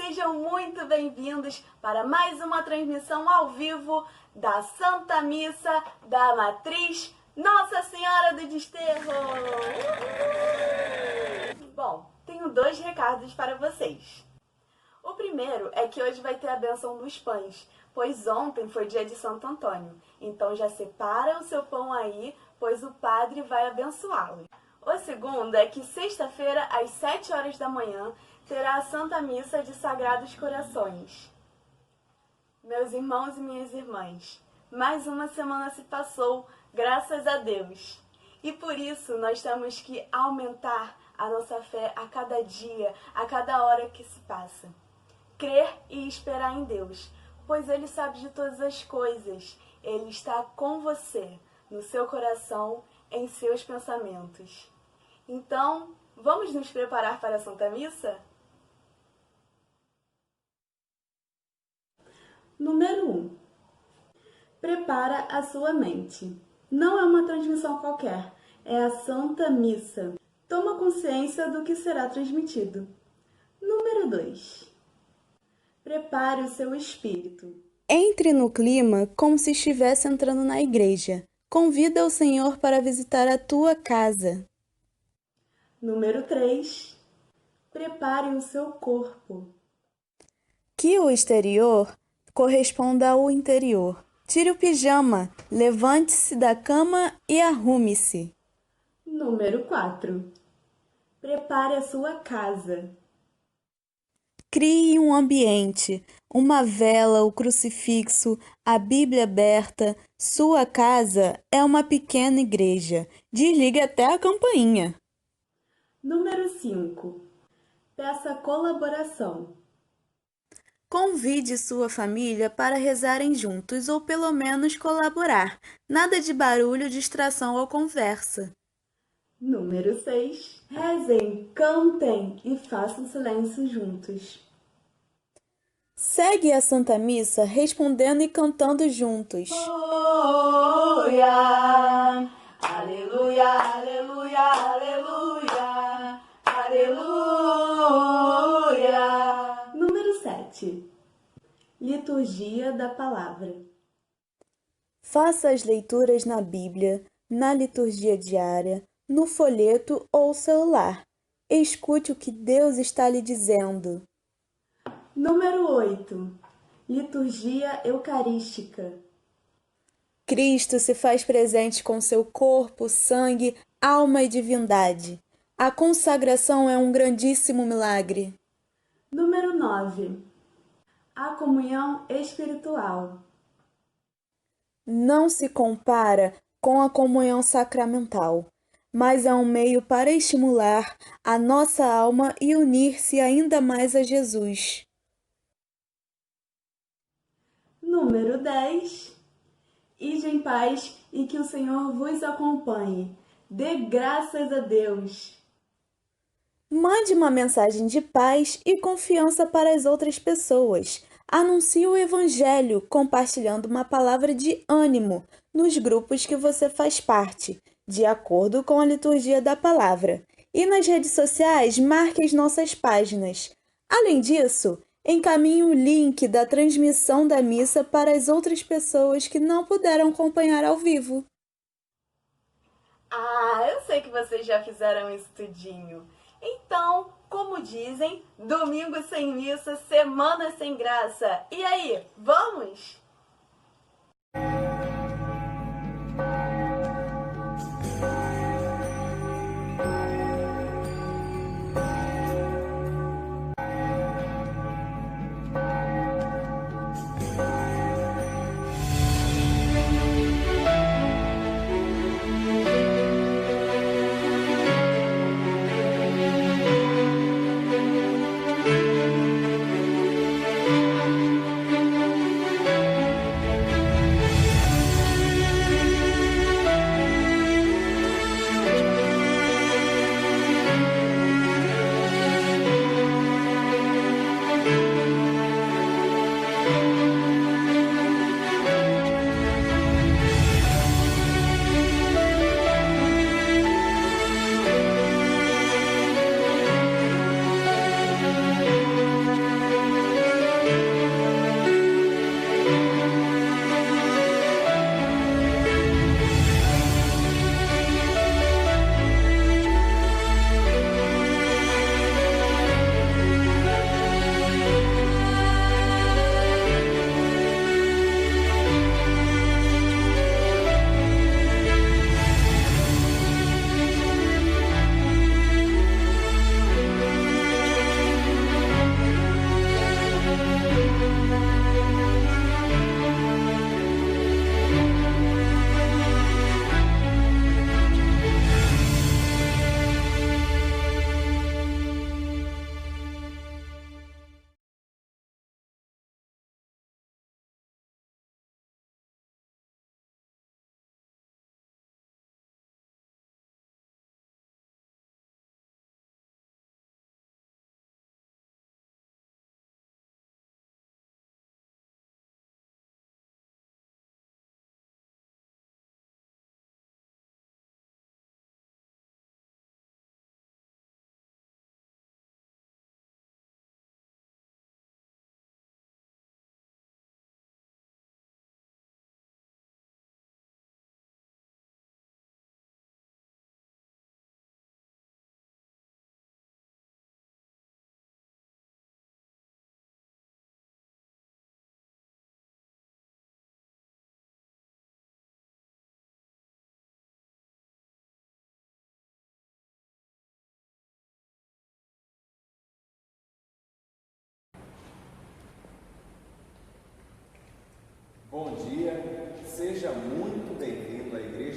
sejam muito bem-vindos para mais uma transmissão ao vivo da Santa Missa da Matriz Nossa Senhora do Desterro! Bom, tenho dois recados para vocês. O primeiro é que hoje vai ter a bênção dos pães, pois ontem foi dia de Santo Antônio. Então já separa o seu pão aí, pois o padre vai abençoá-lo. O segundo é que sexta-feira, às 7 horas da manhã, terá a Santa Missa de Sagrados Corações. Meus irmãos e minhas irmãs, mais uma semana se passou, graças a Deus. E por isso nós temos que aumentar a nossa fé a cada dia, a cada hora que se passa. Crer e esperar em Deus, pois Ele sabe de todas as coisas. Ele está com você, no seu coração, em seus pensamentos. Então, vamos nos preparar para a Santa Missa? Número 1. Prepara a sua mente. Não é uma transmissão qualquer, é a Santa Missa. Toma consciência do que será transmitido. Número 2. Prepare o seu espírito. Entre no clima como se estivesse entrando na igreja. Convida o Senhor para visitar a tua casa. Número 3. Prepare o seu corpo. Que o exterior corresponda ao interior. Tire o pijama, levante-se da cama e arrume-se. Número 4. Prepare a sua casa. Crie um ambiente, uma vela, o crucifixo, a Bíblia aberta. Sua casa é uma pequena igreja. Desligue até a campainha. Número 5. Peça colaboração. Convide sua família para rezarem juntos ou pelo menos colaborar. Nada de barulho, distração ou conversa. Número 6. Rezem, cantem e façam silêncio juntos. Segue a Santa Missa respondendo e cantando juntos. Aleluia, aleluia, aleluia, aleluia, aleluia. Número 7. Liturgia da Palavra. Faça as leituras na Bíblia, na liturgia diária, no folheto ou celular. Escute o que Deus está lhe dizendo. Número 8. Liturgia Eucarística. Cristo se faz presente com seu corpo, sangue, alma e divindade. A consagração é um grandíssimo milagre. Número 9. A comunhão espiritual. Não se compara com a comunhão sacramental, mas é um meio para estimular a nossa alma e unir-se ainda mais a Jesus. Número 10. Ide em paz e que o Senhor vos acompanhe. Dê graças a Deus. Mande uma mensagem de paz e confiança para as outras pessoas. Anuncie o Evangelho, compartilhando uma palavra de ânimo nos grupos que você faz parte, de acordo com a liturgia da palavra. E nas redes sociais, marque as nossas páginas. Além disso, encaminhe o link da transmissão da missa para as outras pessoas que não puderam acompanhar ao vivo. Ah, eu sei que vocês já fizeram isso tudinho. Então, como dizem, domingo sem missa, semana sem graça. E aí, vamos?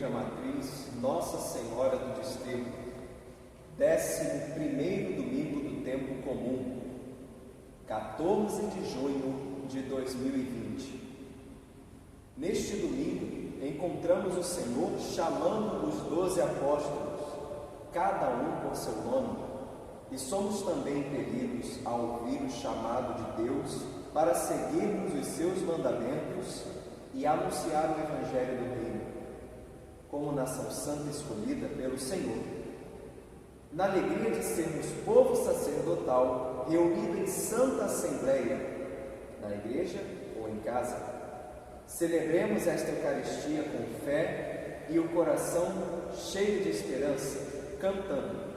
Igreja Matriz Nossa Senhora do Desterro, 11º domingo do tempo comum, 14 de junho de 2020. Neste domingo, encontramos o Senhor chamando os 12 apóstolos, cada um por seu nome, e somos também impelidos a ouvir o chamado de Deus para seguirmos os seus mandamentos e anunciar o Evangelho do Reino, como nação santa escolhida pelo Senhor. Na alegria de sermos povo sacerdotal, reunido em santa assembleia, na igreja ou em casa, celebremos esta Eucaristia com fé e o coração cheio de esperança, cantando.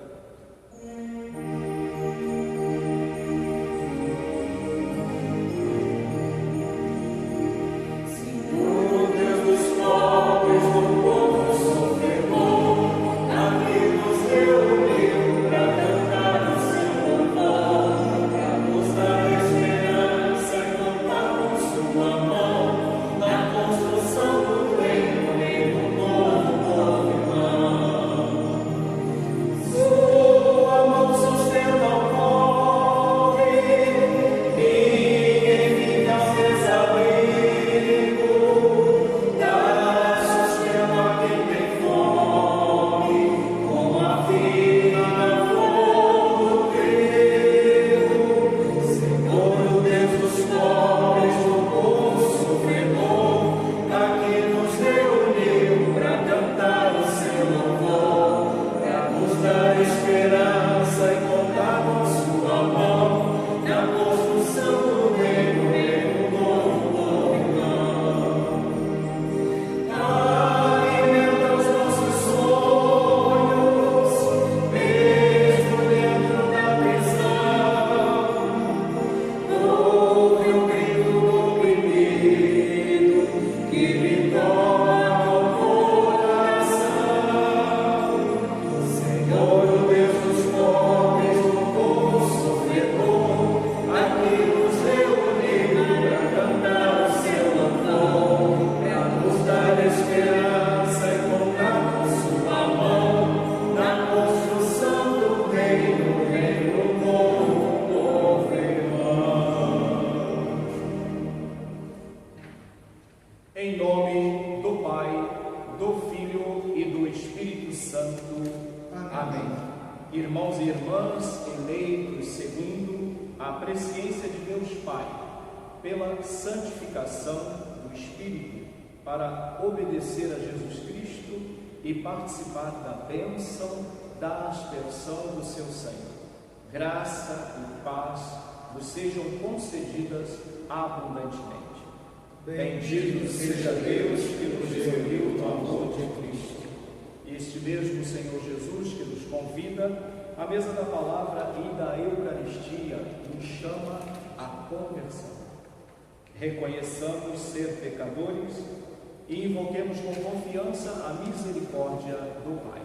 Em nome do Pai, do Filho e do Espírito Santo. Amém. Irmãos e irmãs, eleitos segundo a presciência de Deus Pai, pela santificação do Espírito, para obedecer a Jesus Cristo e participar da bênção da aspersão do seu sangue. Graça e paz vos sejam concedidas abundantemente. Bendito seja Deus que nos reuniu no amor de Cristo. Este mesmo Senhor Jesus que nos convida à mesa da palavra e da Eucaristia nos chama à conversão. Reconheçamos ser pecadores e invoquemos com confiança a misericórdia do Pai.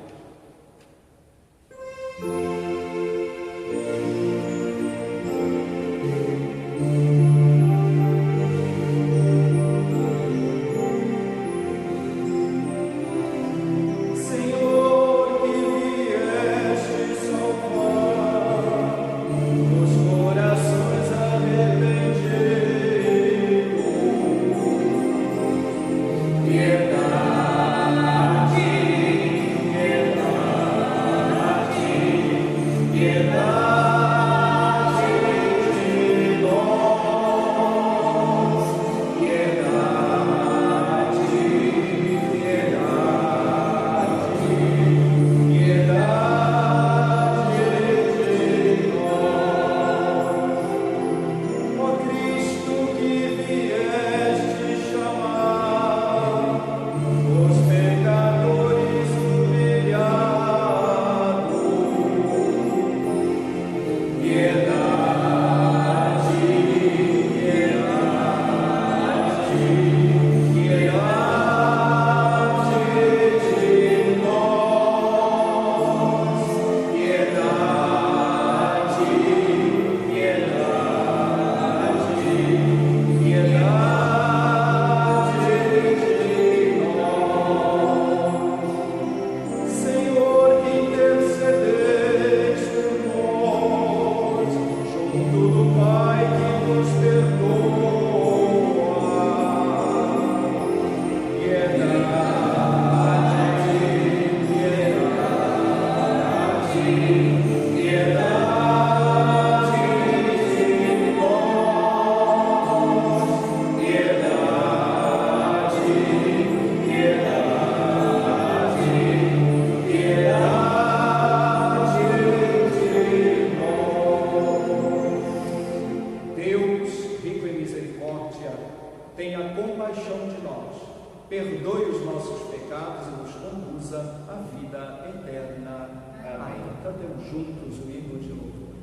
perdoe os nossos pecados e nos conduza à vida eterna. Amém. Cantemos juntos o hino de louvor.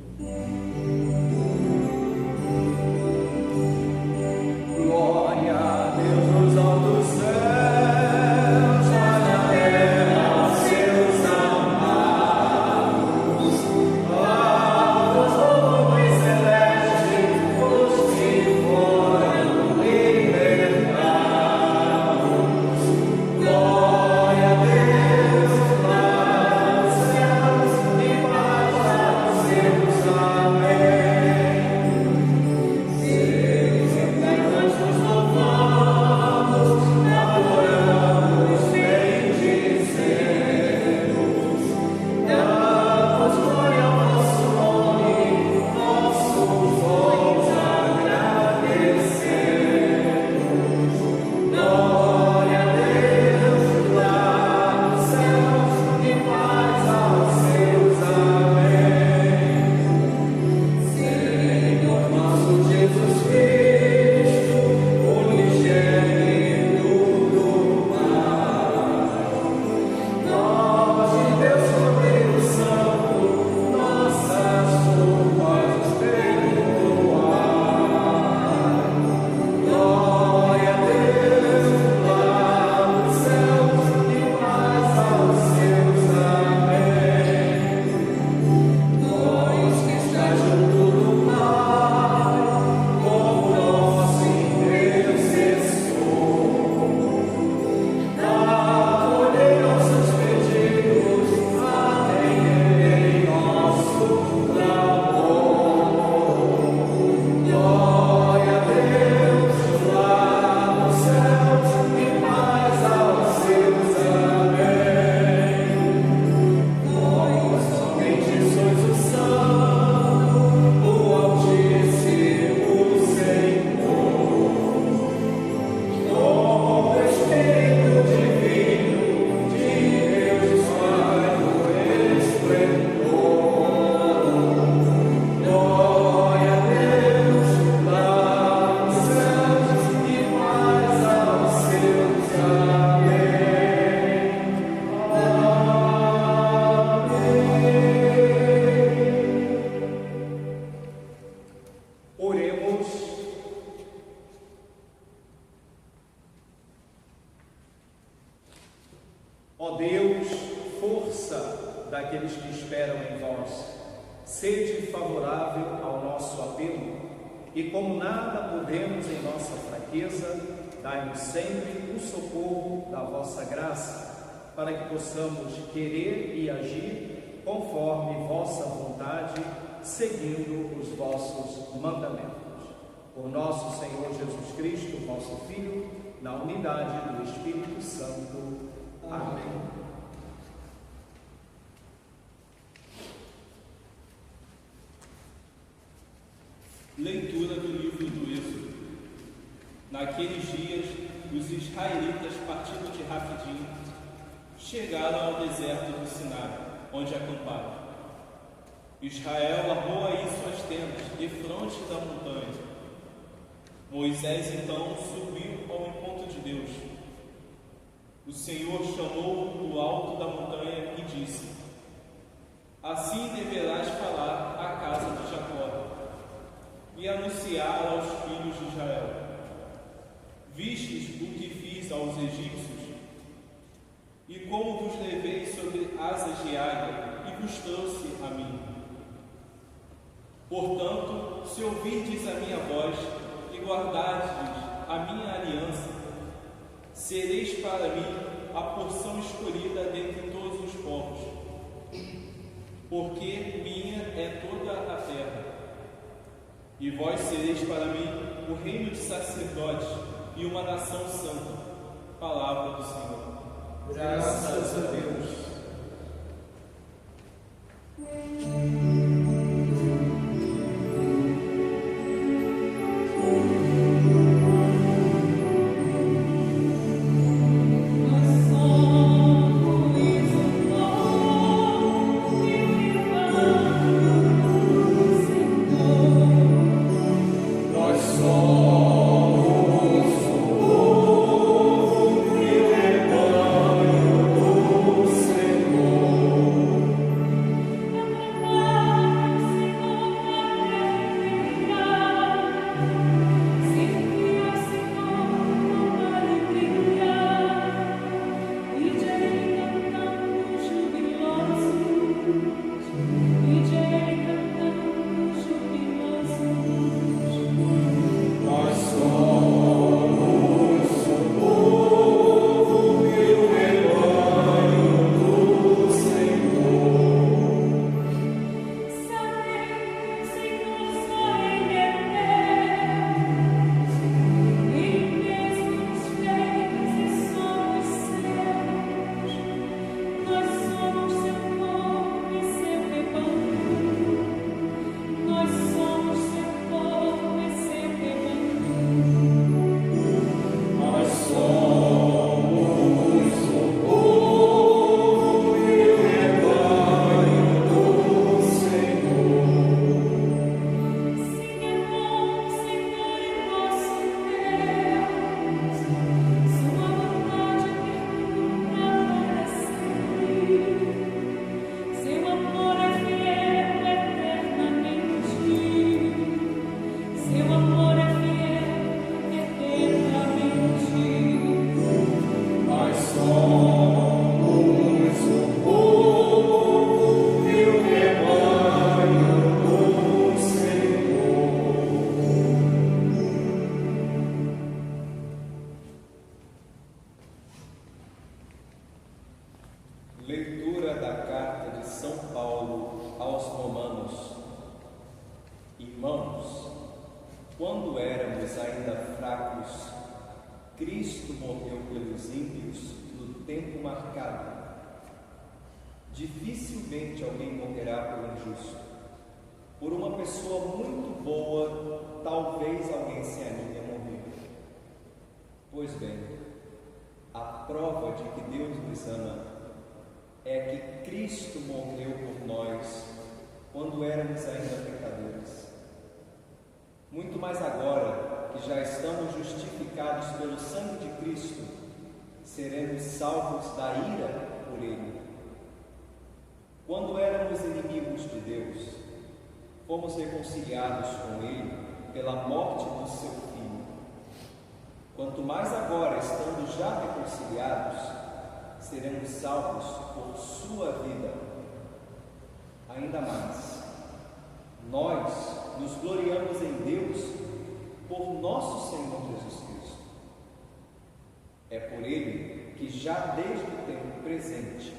Glória a Deus nos altos céus, na terra aos seus amados, aos homens celestes, os que foram libertados. Glória a Deus lá nos céus e paz aos seus. Amém. Ó Deus, força daqueles que esperam em vós, sede favorável ao nosso apelo, e como nada podemos em nossa fraqueza, dai-nos sempre o socorro da vossa graça, para que possamos querer e agir conforme vossa vontade, seguindo os vossos mandamentos. Por nosso Senhor Jesus Cristo, vosso Filho, na unidade do Espírito Santo. Amém. Leitura do livro do Êxodo. Naqueles dias, os israelitas, partindo de Rafidim, chegaram ao deserto do Sinai, onde acamparam. Israel armou aí suas tendas, defronte da montanha. Moisés então subiu ao encontro de Deus. O Senhor chamou do alto da montanha e disse: assim deverás falar à casa de Jacó e anunciar aos filhos de Israel: vistes o que fiz aos egípcios, e como vos levei sobre asas de águia e vos trouxe a mim. Portanto, se ouvirdes a minha voz e guardardes a minha aliança, sereis para mim a porção escolhida dentre todos os povos, porque minha é toda a terra. E vós sereis para mim o reino de sacerdotes e uma nação santa. Palavra do Senhor. Graças a Deus. Nós somos o povo Irmãos, quando éramos ainda fracos, Cristo morreu pelos ímpios no tempo marcado. Dificilmente alguém morrerá pelo injusto. Por uma pessoa muito boa, talvez alguém se anime a morrer. Pois bem, a prova de que Deus nos ama é que Cristo morreu por nós quando éramos ainda pecadores. Muito mais agora que já estamos justificados pelo sangue de Cristo, seremos salvos da ira por Ele. Quando éramos inimigos de Deus, fomos reconciliados com Ele pela morte do seu Filho. Quanto mais agora, estando já reconciliados, seremos salvos por sua vida. Ainda mais, nós nos gloriamos em Deus por nosso Senhor Jesus Cristo. É por Ele que já desde o tempo presente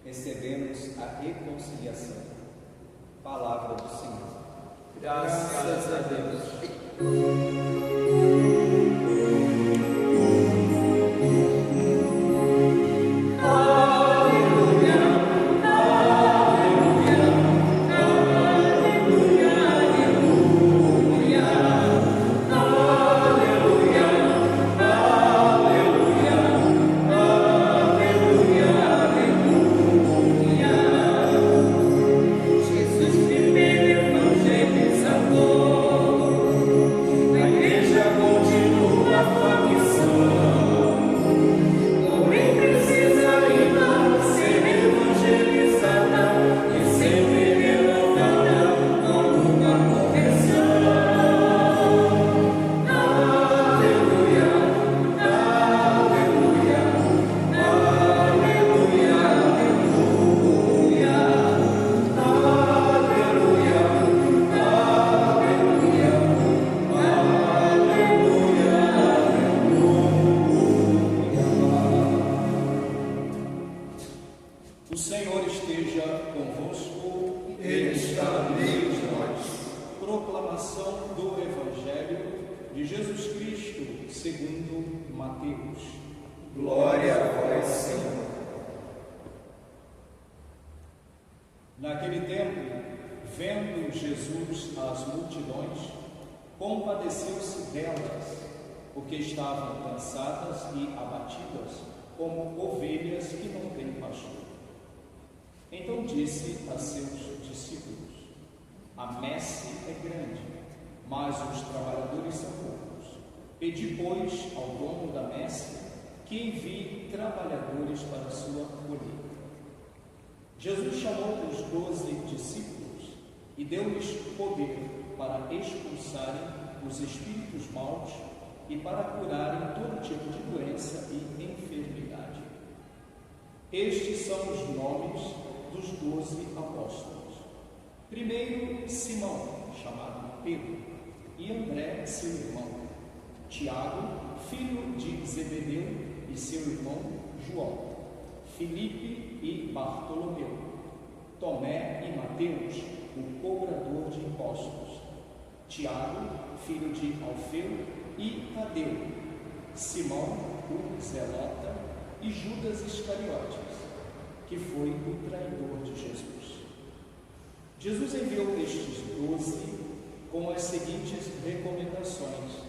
recebemos a reconciliação. Palavra do Senhor. Graças a Deus. O Senhor esteja convosco. Ele está no meio de nós. Proclamação do Evangelho de Jesus Cristo segundo Mateus. Glória a vós, Senhor. Naquele tempo, vendo Jesus as multidões, compadeceu-se delas, porque estavam cansadas e abatidas, como ovelhas que não têm pastor. Então disse a seus discípulos: a messe é grande, mas os trabalhadores são poucos. Pedi, pois, ao dono da messe que envie trabalhadores para a sua colheita. Jesus chamou os 12 discípulos e deu-lhes poder para expulsarem os espíritos maus e para curarem todo tipo de doença e enfermidade. Estes são os nomes dos 12 apóstolos. Primeiro, Simão, chamado Pedro, e André, seu irmão, Tiago, filho de Zebedeu, e seu irmão João, Filipe e Bartolomeu, Tomé e Mateus, o cobrador de impostos, Tiago, filho de Alfeu, e Tadeu, Simão, o zelota, e Judas Iscariotes, que foi o traidor de Jesus. Jesus enviou estes 12 com as seguintes recomendações: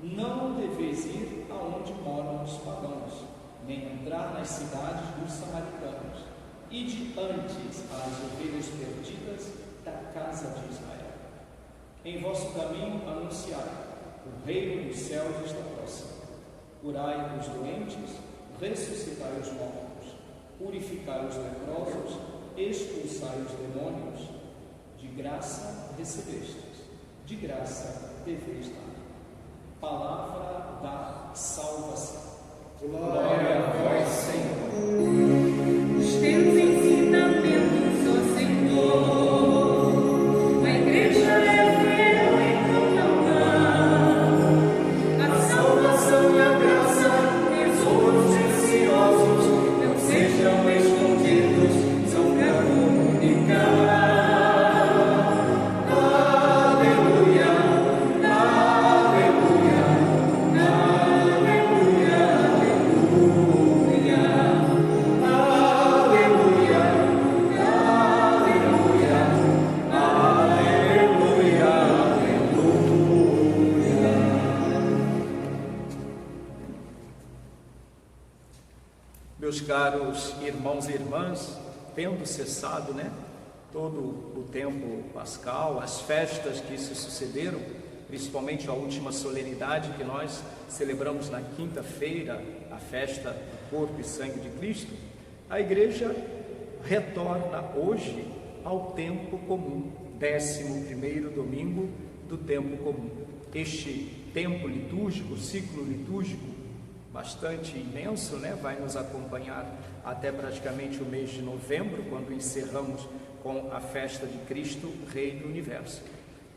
não deveis ir aonde moram os pagãos, nem entrar nas cidades dos samaritanos. Ide antes às ovelhas perdidas da casa de Israel. Em vosso caminho anunciai: o reino dos céus está próximo. Curai os doentes, ressuscitai os mortos, purificai os leprosos, expulsai os demônios. De graça recebestes, de graça deveis dar. Palavra da salvação. Glória a vós, Senhor. Os teus ensinamentos, ó Senhor, a igreja é fiel em proclamar a salvação e a graça, tesouros preciosos, não sejam escondidos, são para comunicar. Aleluia. caros irmãos e irmãs, tendo cessado, todo o tempo pascal, as festas que se sucederam, principalmente a última solenidade que nós celebramos na quinta-feira, a festa do corpo e sangue de Cristo, a igreja retorna hoje ao tempo comum, 11º domingo do tempo comum. Este tempo litúrgico, ciclo litúrgico, bastante imenso, vai nos acompanhar até praticamente o mês de novembro, quando encerramos com a festa de Cristo, Rei do Universo.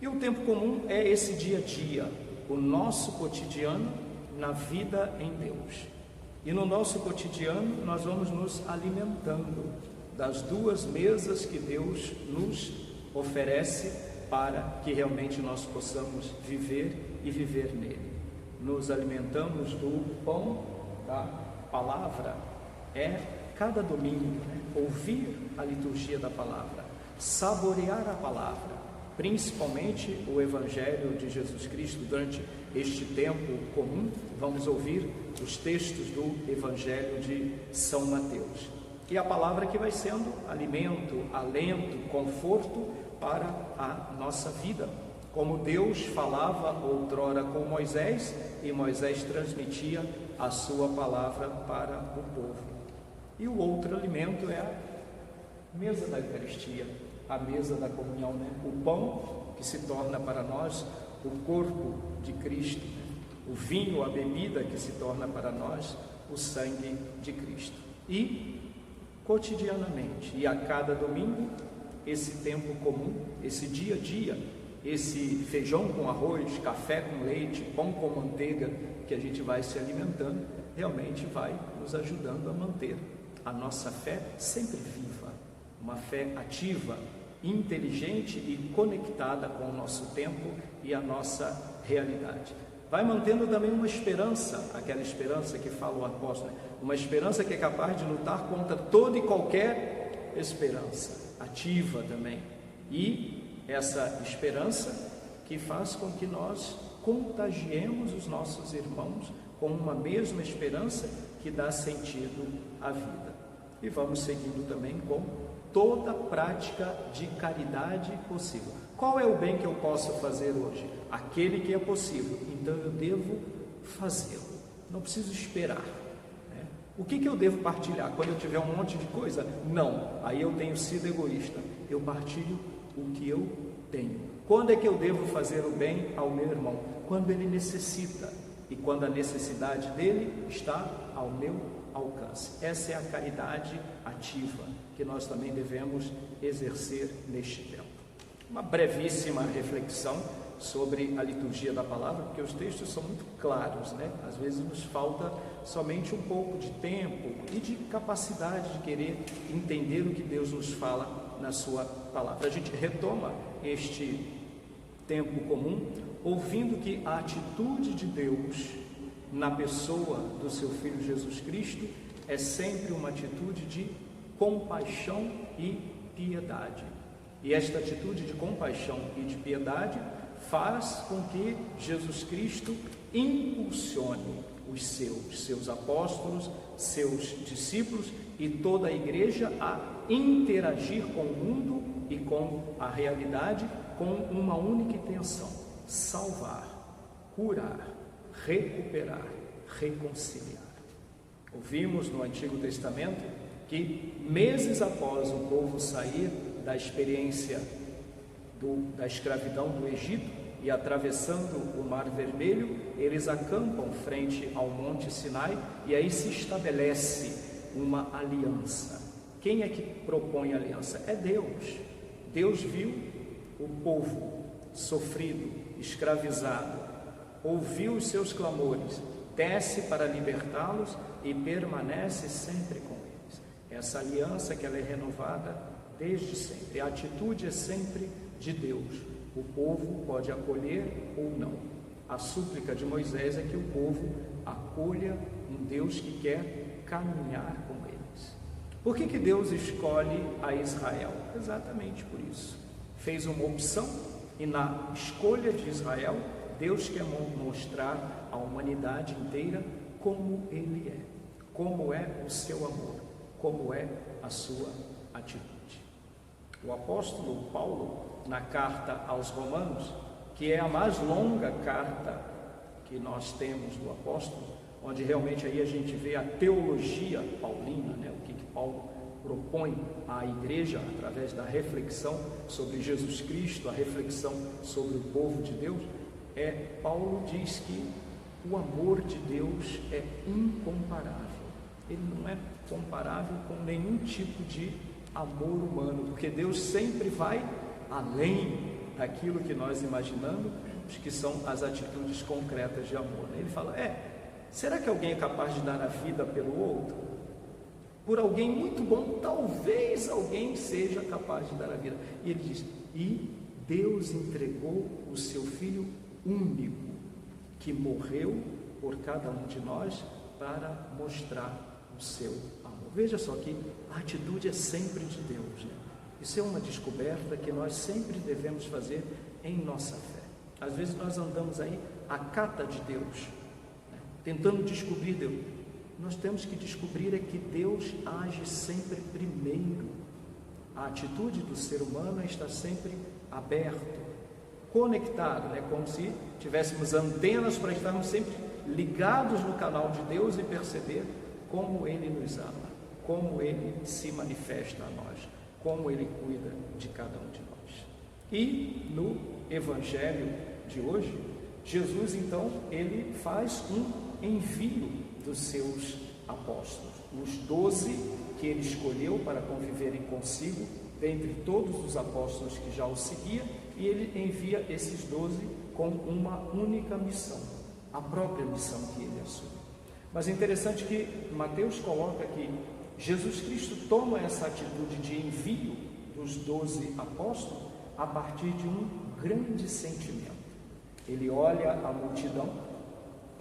E o tempo comum é esse dia a dia, o nosso cotidiano na vida em Deus. E no nosso cotidiano nós vamos nos alimentando das duas mesas que Deus nos oferece para que realmente nós possamos viver e viver nele. Nos alimentamos do pão da palavra, cada domingo, ouvir a liturgia da palavra, saborear a palavra, principalmente o Evangelho de Jesus Cristo. Durante este tempo comum, vamos ouvir os textos do Evangelho de São Mateus. E a palavra que vai sendo alimento, alento, conforto para a nossa vida. Como Deus falava outrora com Moisés, e Moisés transmitia a sua palavra para o povo. E o outro alimento é a mesa da Eucaristia, a mesa da comunhão, o pão que se torna para nós o corpo de Cristo, o vinho, a bebida que se torna para nós o sangue de Cristo. E cotidianamente, e a cada domingo, esse tempo comum, esse dia a dia, esse feijão com arroz, café com leite, pão com manteiga que a gente vai se alimentando, realmente vai nos ajudando a manter a nossa fé sempre viva, uma fé ativa, inteligente e conectada com o nosso tempo e a nossa realidade. Vai mantendo também uma esperança, aquela esperança que fala o apóstolo, uma esperança que é capaz de lutar contra toda e qualquer esperança, ativa também. E essa esperança que faz com que nós contagiemos os nossos irmãos com uma mesma esperança que dá sentido à vida. E vamos seguindo também com toda prática de caridade possível. Qual é o bem que eu posso fazer hoje? Aquele que é possível, então eu devo fazê-lo, não preciso esperar. O que eu devo partilhar? Quando eu tiver um monte de coisa? Não, aí eu tenho sido egoísta, eu partilho o que eu tenho. Quando é que eu devo fazer o bem ao meu irmão? Quando ele necessita, e quando a necessidade dele está ao meu alcance. Essa é a caridade ativa que nós também devemos exercer neste tempo. Uma brevíssima reflexão sobre a liturgia da palavra, porque os textos são muito claros, Às vezes nos falta somente um pouco de tempo e de capacidade de querer entender o que Deus nos fala na sua palavra. A gente retoma este tempo comum ouvindo que a atitude de Deus na pessoa do seu Filho Jesus Cristo é sempre uma atitude de compaixão e piedade. E esta atitude de compaixão e de piedade faz com que Jesus Cristo impulsione os seus apóstolos, seus discípulos e toda a igreja a interagir com o mundo e com a realidade com uma única intenção: salvar, curar, recuperar, reconciliar. Ouvimos no Antigo Testamento que meses após o povo sair da experiência da escravidão do Egito e atravessando o Mar Vermelho, eles acampam frente ao Monte Sinai e aí se estabelece uma aliança. Quem é que propõe a aliança? É Deus. Deus viu o povo sofrido, escravizado, ouviu os seus clamores, desce para libertá-los e permanece sempre com eles. Essa aliança que ela é renovada desde sempre. A atitude é sempre de Deus. O povo pode acolher ou não. A súplica de Moisés é que o povo acolha um Deus que quer caminhar com eles. Por que Deus escolhe a Israel? Exatamente por isso. Fez uma opção e na escolha de Israel, Deus quer mostrar à humanidade inteira como Ele é. como é o seu amor, como é a sua atitude. O apóstolo Paulo, na carta aos Romanos, que é a mais longa carta que nós temos do apóstolo, onde realmente aí a gente vê a teologia paulina, né? O que Paulo propõe à igreja através da reflexão sobre Jesus Cristo, a reflexão sobre o povo de Deus, Paulo diz que o amor de Deus é incomparável. Ele não é comparável com nenhum tipo de amor humano, porque Deus sempre vai além daquilo que nós imaginamos, que são as atitudes concretas de amor. Ele fala, será que alguém é capaz de dar a vida pelo outro? Por alguém muito bom, talvez alguém seja capaz de dar a vida. E ele diz, e Deus entregou o seu Filho único, que morreu por cada um de nós para mostrar o seu amor. Veja só que a atitude é sempre de Deus, né? Isso é uma descoberta que nós sempre devemos fazer em nossa fé. Às vezes nós andamos aí à cata de Deus, né? Tentando descobrir Deus. Nós temos que descobrir que Deus age sempre primeiro. A atitude do ser humano está sempre aberto, conectado, né? Como se tivéssemos antenas para estarmos sempre ligados no canal de Deus e perceber como Ele nos ama, como Ele se manifesta a nós, como Ele cuida de cada um de nós. E no Evangelho de hoje, Jesus então, Ele faz um envio dos seus apóstolos, os 12 que Ele escolheu para conviverem consigo, dentre todos os apóstolos que já o seguiam, e Ele envia esses 12 com uma única missão, a própria missão que Ele assume. Mas é interessante que Mateus coloca que Jesus Cristo toma essa atitude de envio dos 12 apóstolos a partir de um grande sentimento. Ele olha a multidão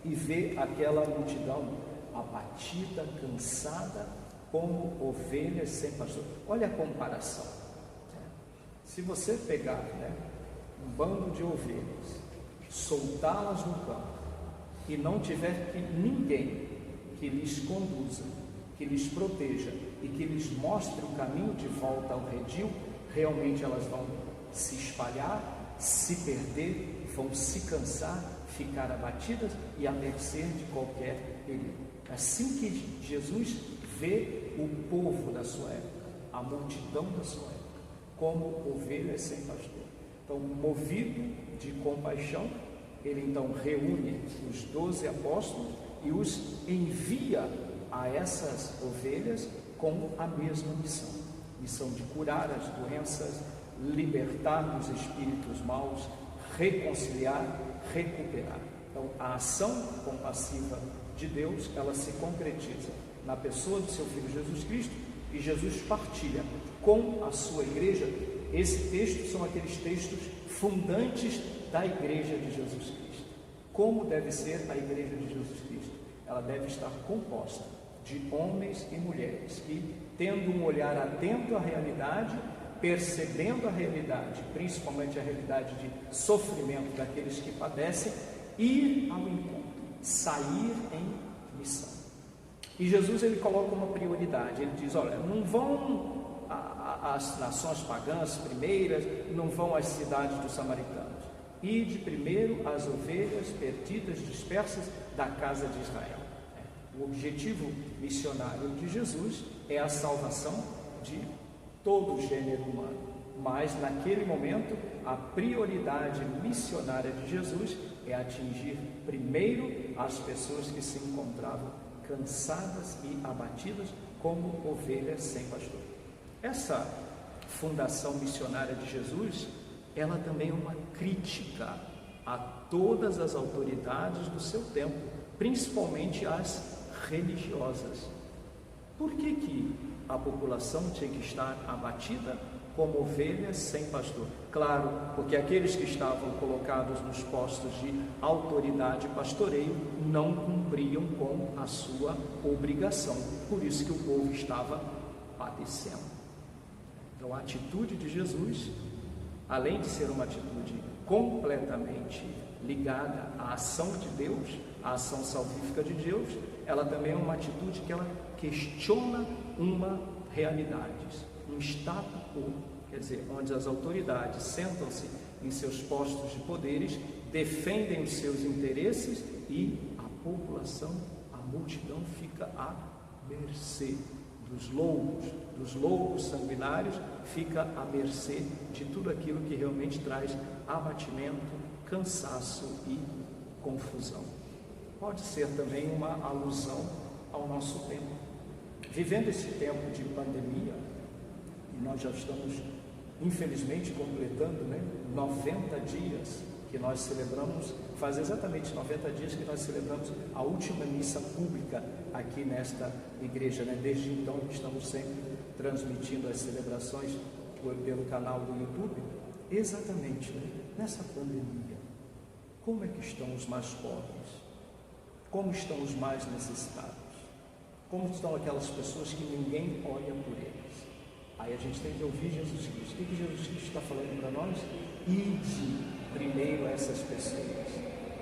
e vê aquela multidão abatida, cansada, como ovelhas sem pastor. Olha a comparação. Se você pegar, um bando de ovelhas, soltá-las no campo e não tiver ninguém que lhes conduza, que lhes proteja e que lhes mostre o caminho de volta ao redil, realmente elas vão se espalhar, se perder, vão se cansar, ficar abatidas e a mercê de qualquer perigo. Assim que Jesus vê o povo da sua época, a multidão da sua época, como ovelhas sem pastor. Então, movido de compaixão, ele então reúne os 12 apóstolos e os envia a essas ovelhas com a mesma missão de curar as doenças, libertar os espíritos maus, reconciliar, recuperar. Então, a ação compassiva de Deus, ela se concretiza na pessoa do seu Filho Jesus Cristo, e Jesus partilha com a sua igreja. Esse texto são aqueles textos fundantes da igreja de Jesus Cristo. Como deve ser a igreja de Jesus Cristo? Ela deve estar composta de homens e mulheres que, tendo um olhar atento à realidade, percebendo a realidade, principalmente a realidade de sofrimento daqueles que padecem, ir ao encontro, sair em missão. E Jesus, ele coloca uma prioridade. Ele diz, olha, não vão às nações pagãs primeiras, não vão às cidades dos samaritanos. Ide primeiro às ovelhas perdidas, dispersas da casa de Israel. O objetivo missionário de Jesus é a salvação de todo o gênero humano. Mas, naquele momento, a prioridade missionária de Jesus é atingir primeiro as pessoas que se encontravam cansadas e abatidas como ovelhas sem pastor. Essa fundação missionária de Jesus, ela também é uma crítica a todas as autoridades do seu tempo, principalmente as religiosas. Por que a população tinha que estar abatida como ovelhas sem pastor? Claro, porque aqueles que estavam colocados nos postos de autoridade e pastoreio não cumpriam com a sua obrigação. Por isso que o povo estava padecendo. Então, a atitude de Jesus, além de ser uma atitude completamente ligada à ação de Deus, à ação salvífica de Deus, ela também é uma atitude que ela questiona uma realidade, um status quo, quer dizer, onde as autoridades sentam-se em seus postos de poderes, defendem os seus interesses e a população, a multidão fica à mercê dos loucos sanguinários, fica à mercê de tudo aquilo que realmente traz abatimento, cansaço e confusão. Pode ser também uma alusão ao nosso tempo. Vivendo esse tempo de pandemia, e nós já estamos, infelizmente, completando 90 dias que nós celebramos, faz exatamente 90 dias que nós celebramos a última missa pública aqui nesta igreja, Desde então estamos sempre transmitindo as celebrações pelo canal do YouTube, exatamente nessa pandemia. Como é que estão os mais pobres? Como estão os mais necessitados? Como estão aquelas pessoas que ninguém olha por eles? Aí a gente tem que ouvir Jesus Cristo. O que Jesus Cristo está falando para nós? Ide primeiro a essas pessoas,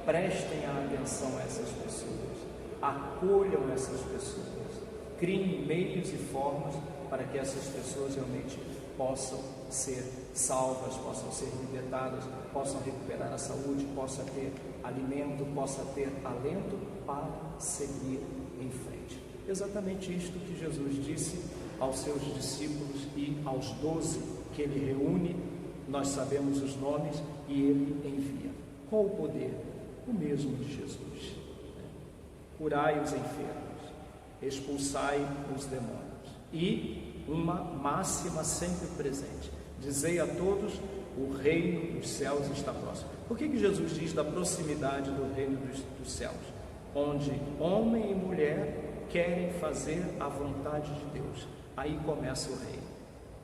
prestem a atenção a essas pessoas, acolham essas pessoas, criem meios e formas para que essas pessoas realmente possam ser salvas, possam ser libertadas, possam recuperar a saúde, possam ter alimento, possam ter alento para seguir em frente. Exatamente isto que Jesus disse aos seus discípulos e aos 12 que ele reúne, nós sabemos os nomes, e ele envia. Qual o poder? O mesmo de Jesus. Curai os enfermos, expulsai os demônios. E uma máxima sempre presente: dizei a todos, o reino dos céus está próximo. Por que Jesus diz da proximidade do reino dos céus? Onde homem e mulher querem fazer a vontade de Deus. Aí começa o reino.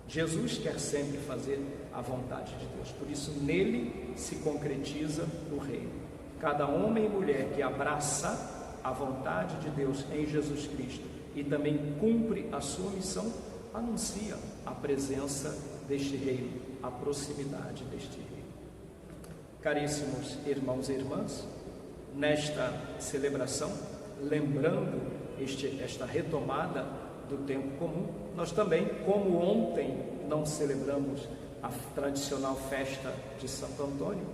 Jesus quer sempre fazer a vontade de Deus, por isso nele se concretiza o reino. Cada homem e mulher que abraça a vontade de Deus em Jesus Cristo e também cumpre a sua missão, anuncia a presença deste reino, a proximidade deste reino. Caríssimos irmãos e irmãs, nesta celebração, lembrando esta retomada do tempo comum, nós também, como ontem não celebramos a tradicional festa de Santo Antônio,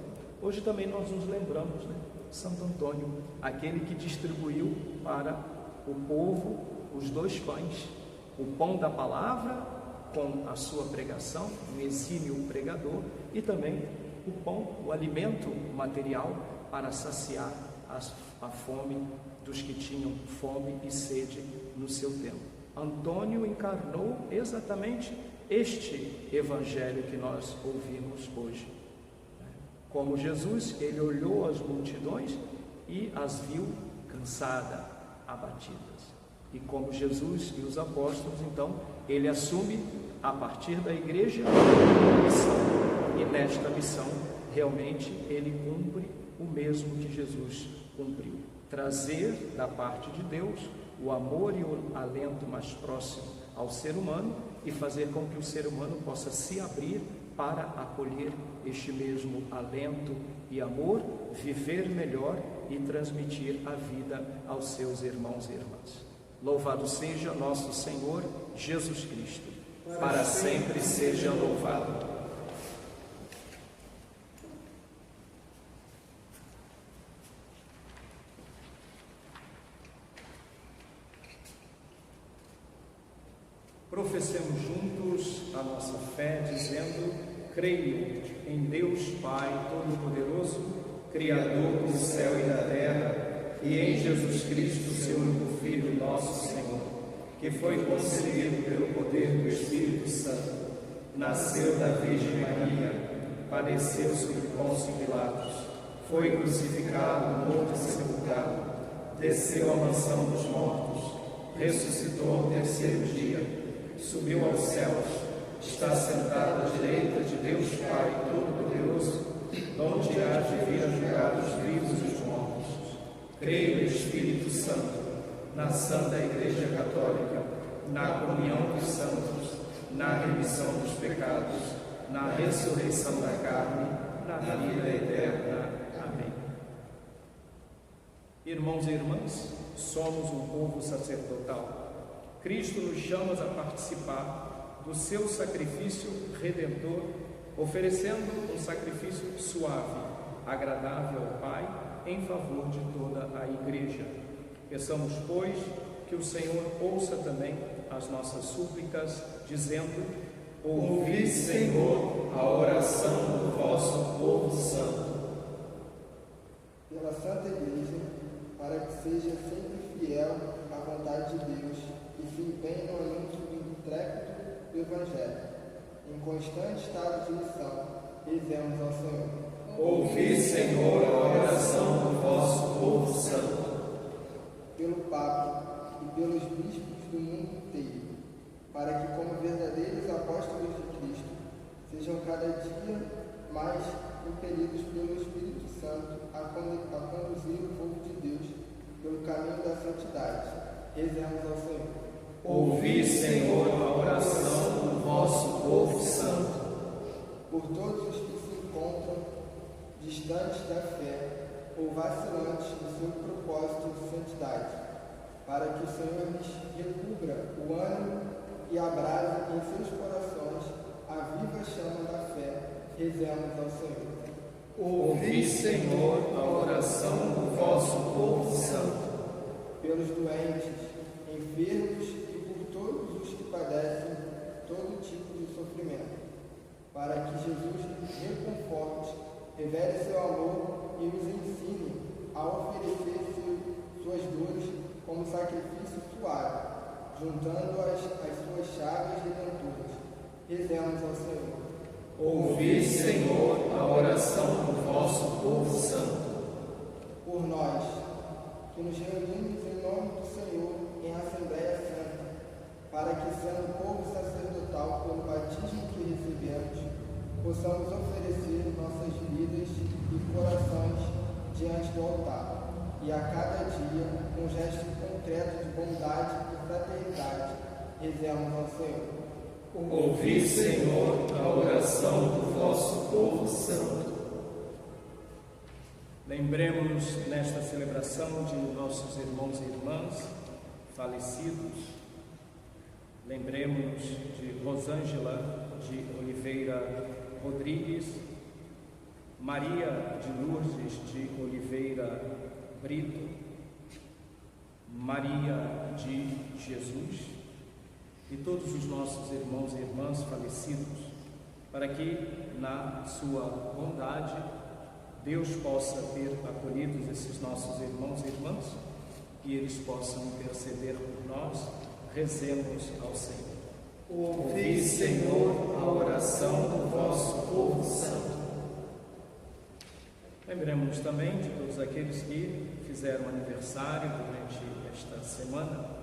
hoje também nós nos lembramos, Santo Antônio, aquele que distribuiu para o povo os 2 pães, o pão da palavra com a sua pregação, um exímio pregador, e também o pão, o alimento material para saciar a fome dos que tinham fome e sede no seu tempo. Antônio encarnou exatamente este evangelho que nós ouvimos hoje. Como Jesus, ele olhou as multidões e as viu cansadas, abatidas. E como Jesus e os apóstolos, então, ele assume, a partir da igreja, a missão. E nesta missão, realmente, ele cumpre o mesmo que Jesus cumpriu. Trazer da parte de Deus o amor e o alento mais próximo ao ser humano e fazer com que o ser humano possa se abrir para acolher este mesmo alento e amor, viver melhor e transmitir a vida aos seus irmãos e irmãs. Louvado seja nosso Senhor Jesus Cristo, para sempre seja louvado. Professemos juntos a nossa fé, dizendo: creio em Deus Pai Todo-Poderoso, Criador do céu e da terra, e em Jesus Cristo, seu único Filho, nosso Senhor, que foi concebido pelo poder do Espírito Santo, nasceu da Virgem Maria, padeceu sob Pôncio Pilatos, foi crucificado, morto e sepultado, desceu à mansão dos mortos, ressuscitou ao 3º dia, subiu aos céus, está sentado à direita de Deus Pai Todo-Poderoso, onde há de vir a julgar os vivos e os mortos. Creio no Espírito Santo, na Santa Igreja Católica, na comunhão dos santos, na remissão dos pecados, na ressurreição da carne, na vida eterna. Amém. Irmãos e irmãs, somos um povo sacerdotal. Cristo nos chama a participar do seu sacrifício redentor, oferecendo um sacrifício suave, agradável ao Pai, em favor de toda a Igreja. Peçamos, pois, que o Senhor ouça também as nossas súplicas, dizendo: ouvi, Senhor, a oração do vosso povo santo. Pela Santa Igreja, para que seja sempre fiel à vontade de Deus e se empenhe no anúncio intrépido do Evangelho. Em constante estado de missão, rezemos ao Senhor. Ouvi, Senhor, a oração do vosso povo santo. Pelo Papa e pelos bispos do mundo inteiro, para que, como verdadeiros apóstolos de Cristo, sejam cada dia mais impelidos pelo Espírito Santo a conduzir o povo de Deus pelo caminho da santidade. Rezemos ao Senhor. Ouvi, Senhor, a oração do vosso povo santo. Por todos os que se encontram distantes da fé ou vacilantes do seu propósito de santidade, para que o Senhor lhes recubra o ânimo e abrase em seus corações a viva chama da fé. Rezemos ao Senhor. Ouvi, Senhor, a oração do vosso povo santo. Pelos doentes, enfermos e por todos os que padecem todo tipo de sofrimento, para que Jesus lhes reconforte, revele seu amor e os ensine a oferecer suas dores como sacrifício suave, juntando-as às suas chagas redentoras. Rezemos ao Senhor. Ouvi, Senhor, a oração do vosso povo santo. Por nós, que nos reunimos em nome do Senhor em Assembleia Santa, para que, sendo povo sacerdotal pelo batismo que recebemos, possamos oferecer nossas vidas e corações diante do altar, e a cada dia, um gesto concreto de bondade e fraternidade, rezemos ao Senhor. Ouvi, Senhor, a oração do vosso povo santo. Lembremos nesta celebração de nossos irmãos e irmãs falecidos. Lembremos de Rosângela de Oliveira Rodrigues, Maria de Lourdes de Oliveira Brito, Maria de Jesus e todos os nossos irmãos e irmãs falecidos, para que, na sua bondade, Deus possa ter acolhido esses nossos irmãos e irmãs e eles possam interceder por nós. Rezemos ao Senhor. Ouvi, Senhor, a oração do vosso povo santo. Lembremos também de todos aqueles que fizeram aniversário durante esta semana.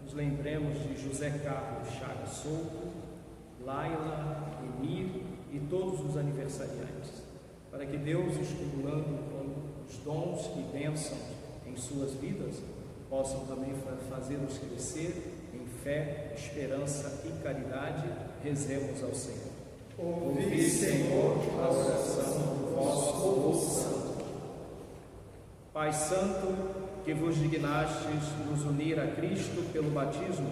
Nos lembremos de José Carlos Chagas Souto, Laila, Emir e todos os aniversariantes, para que Deus, estimulando com os dons e bênçãos em suas vidas, possam também fazê-los crescer em fé, esperança e caridade. Rezemos ao Senhor. Ouvi, Senhor, a oração do vosso povo santo. Pai Santo, que vos dignastes nos unir a Cristo pelo batismo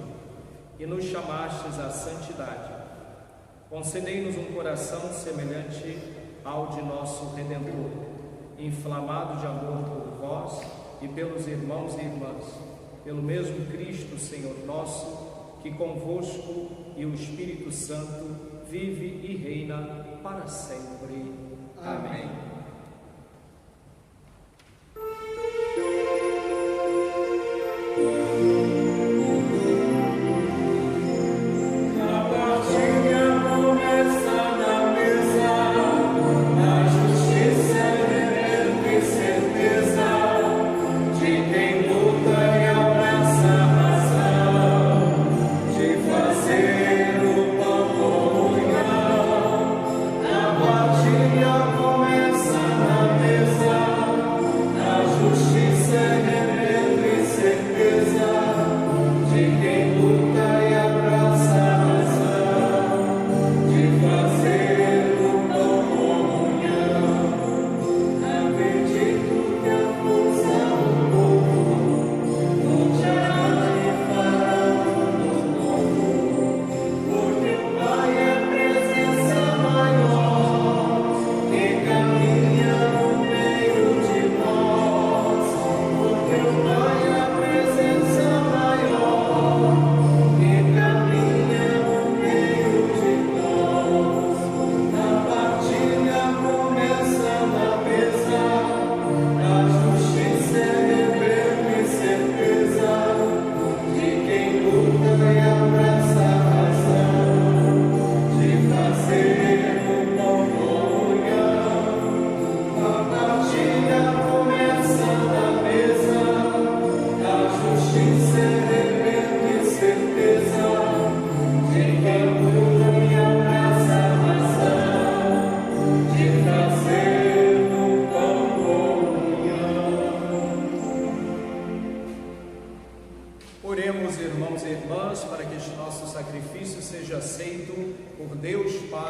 e nos chamastes à santidade, concedei-nos um coração semelhante ao de nosso Redentor, inflamado de amor por vós e pelos irmãos e irmãs, pelo mesmo Cristo, Senhor nosso, que convosco e o Espírito Santo vive e reina para sempre. Amém. Comunhão, a partilha começa.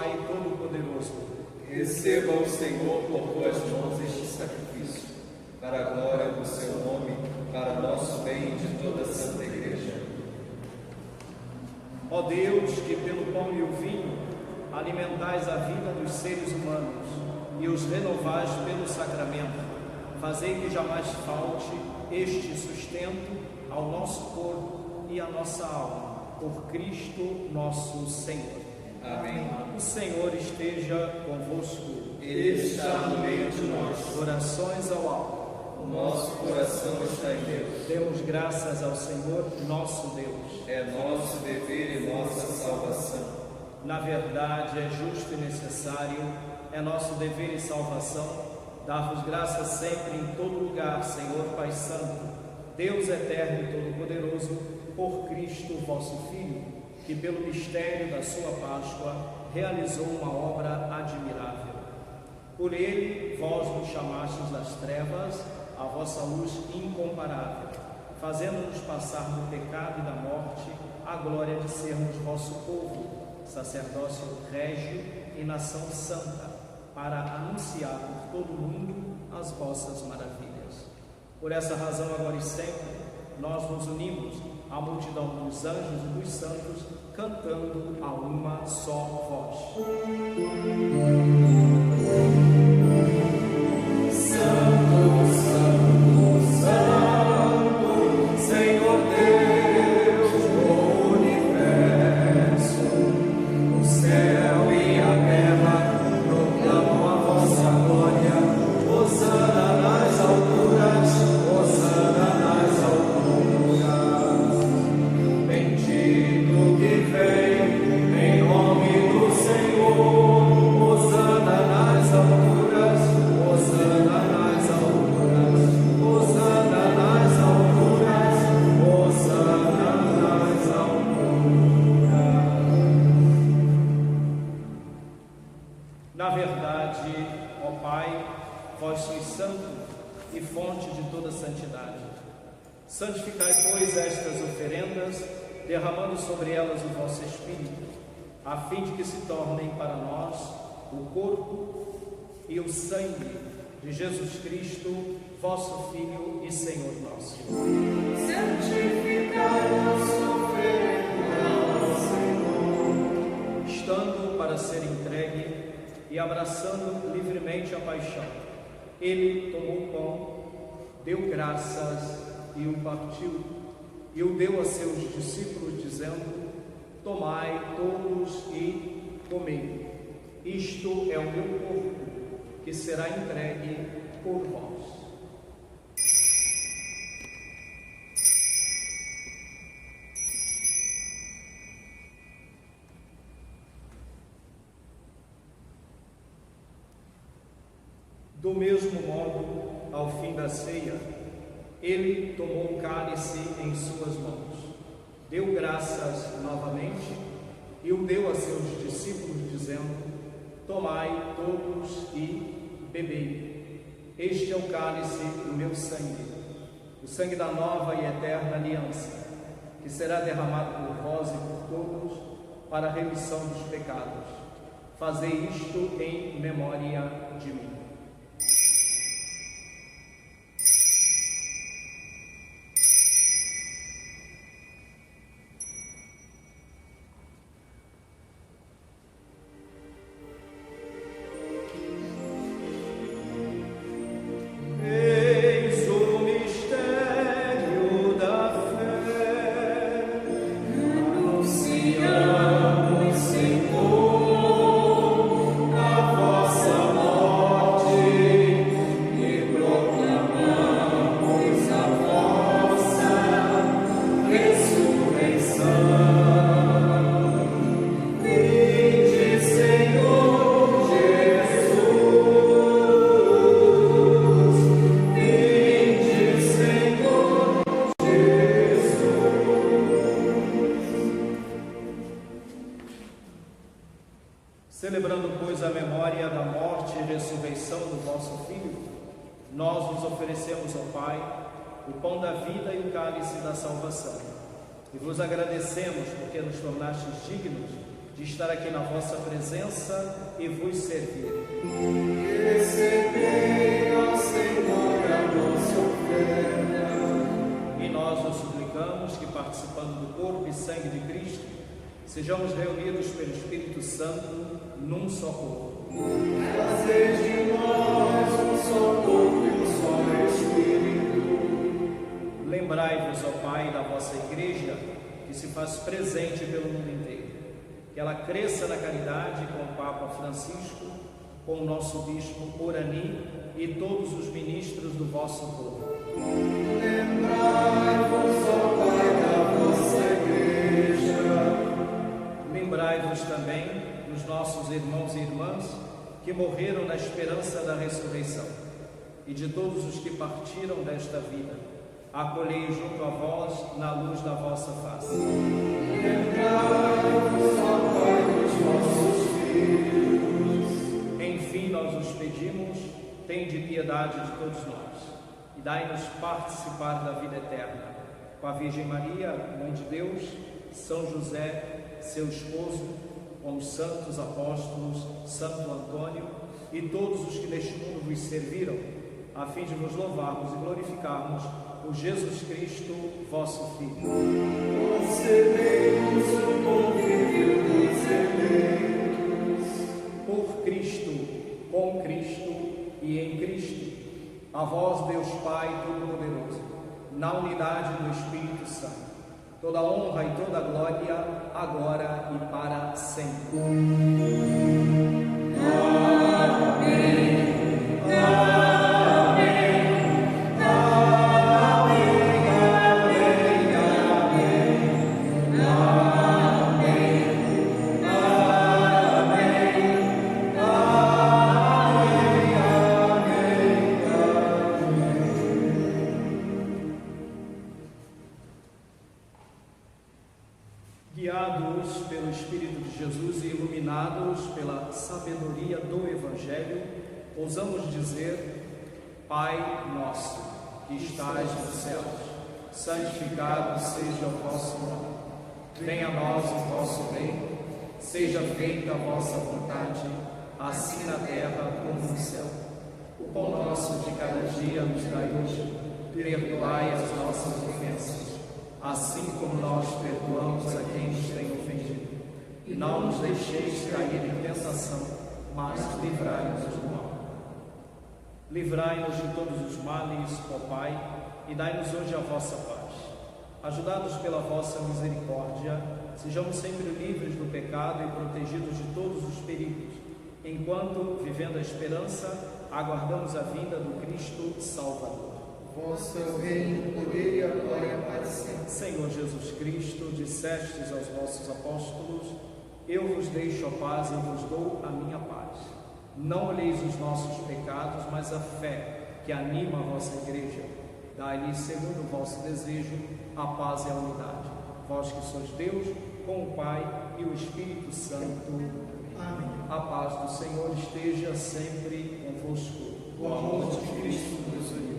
Pai Todo-Poderoso. Receba o Senhor por tuas mãos este sacrifício, para a glória do seu nome, para nosso bem e de toda a Santa Igreja. Ó Deus, que pelo pão e o vinho alimentais a vida dos seres humanos e os renovais pelo sacramento, fazei que jamais falte este sustento ao nosso corpo e à nossa alma, por Cristo nosso Senhor. Amém. O Senhor esteja convosco. Ele está no meio de nós. Corações ao alto. O nosso coração está em Deus. Demos graças ao Senhor nosso Deus. É nosso dever e nossa salvação. Na verdade, é justo e necessário, é nosso dever e salvação, dar-vos graças sempre em todo lugar, Senhor Pai Santo, Deus eterno e todo-poderoso, por Cristo vosso Filho, que pelo mistério da sua Páscoa realizou uma obra admirável. Por ele, vós nos chamastes das trevas à vossa luz incomparável, fazendo-nos passar do pecado e da morte a glória de sermos vosso povo, sacerdócio régio e nação santa, para anunciar por todo o mundo as vossas maravilhas. Por essa razão, agora e sempre, nós nos unimos à multidão dos anjos e dos santos, cantando a uma só voz. Santo, Santo, Santo, Senhor Deus do universo, o céu e a terra proclamam a vossa glória. Hosana nas alturas, Hosana nas alturas. Bendito que vem em nome do Senhor. Hosana nas alturas, Hosana nas alturas, Hosana nas alturas, Hosana nas alturas. Na verdade, ó Pai, vós sois santo e fonte de toda santidade. Santificai, pois, estas oferendas, derramando sobre elas o vosso Espírito, a fim de que se tornem para nós o corpo e o sangue de Jesus Cristo, vosso Filho e Senhor nosso. Santificai as oferendas, Senhor. Estando para ser entregue e abraçando livremente a paixão, ele tomou o pão, deu graças e o partiu, e o deu a seus discípulos, dizendo: tomai todos e comei. Isto é o meu corpo, que será entregue por vós. Do mesmo modo, ao fim da ceia, ele tomou o cálice em suas mãos, deu graças novamente e o deu a seus discípulos, dizendo: tomai todos e bebei. Este é o cálice do meu sangue, o sangue da nova e eterna aliança, que será derramado por vós e por todos para a remissão dos pecados. Fazei isto em memória de mim. Eis o mistério da fé. Anunciamos, Senhor, a vossa morte e proclamamos a vossa ressurreição. Vinde, Senhor Jesus. Vinde, Senhor Jesus. Celebrando, pois, a memória da morte e ressurreição do vosso Filho, nós vos oferecemos, ó Pai, o pão da vida e o cálice da salvação. E vos agradecemos porque nos tornastes dignos de estar aqui na vossa presença e vos servir. Recebei, ó Senhor, a nossa oferta. E nós vos suplicamos que, participando do corpo e sangue de Cristo, sejamos reunidos pelo Espírito Santo num só corpo. Fazei de nós um só corpo e um só Espírito. Lembrai-vos, ó Pai, da vossa Igreja, que se faz presente pelo mundo inteiro. Que ela cresça na caridade com o Papa Francisco, com o nosso Bispo Orani e todos os ministros do vosso povo. Lembrai-vos, ó Pai, da vossa Igreja. Lembrai-vos também dos nossos irmãos e irmãs que morreram na esperança da ressurreição e de todos os que partiram desta vida. Acolhei junto a vós na luz da vossa face. Lembrai-vos, ó Pai, dos vossos filhos. Enfim, nós os pedimos, tende piedade de todos nós e dai-nos participar da vida eterna. Com a Virgem Maria, Mãe de Deus, São José, seu esposo, com os santos apóstolos, Santo Antônio e todos os que neste mundo vos serviram, a fim de vos louvarmos e glorificarmos por Jesus Cristo, vosso Filho. Concedei-nos o convívio dos eleitos. Por Cristo, com Cristo e em Cristo, a vós, Deus Pai Todo-Poderoso, na unidade do Espírito Santo, toda honra e toda glória, agora e para sempre. Amém. Guiados pelo Espírito de Jesus e iluminados pela sabedoria do Evangelho, ousamos dizer: Pai nosso, que estais nos céus, santificado seja o vosso nome. Venha a nós o vosso reino, seja feita a vossa vontade, assim na terra como no céu. O pão nosso de cada dia nos dai hoje, perdoai as nossas ofensas, assim como nós perdoamos a quem nos tem ofendido. E não nos deixeis cair em tentação, mas livrai-nos do mal. Livrai-nos de todos os males, ó Pai, e dai-nos hoje a vossa paz. Ajudados pela vossa misericórdia, sejamos sempre livres do pecado e protegidos de todos os perigos, enquanto, vivendo a esperança, aguardamos a vinda do Cristo Salvador. Vosso é o reino, o poder e a glória para sempre. Senhor Jesus Cristo, dissestes aos vossos apóstolos: eu vos deixo a paz e vos dou a minha paz. Não olheis os nossos pecados, mas a fé que anima a vossa igreja. Dai-lhe, segundo o vosso desejo, a paz e a unidade. Vós que sois Deus, com o Pai e o Espírito Santo. Amém. A paz do Senhor esteja sempre convosco. O amor de Cristo nos uniu.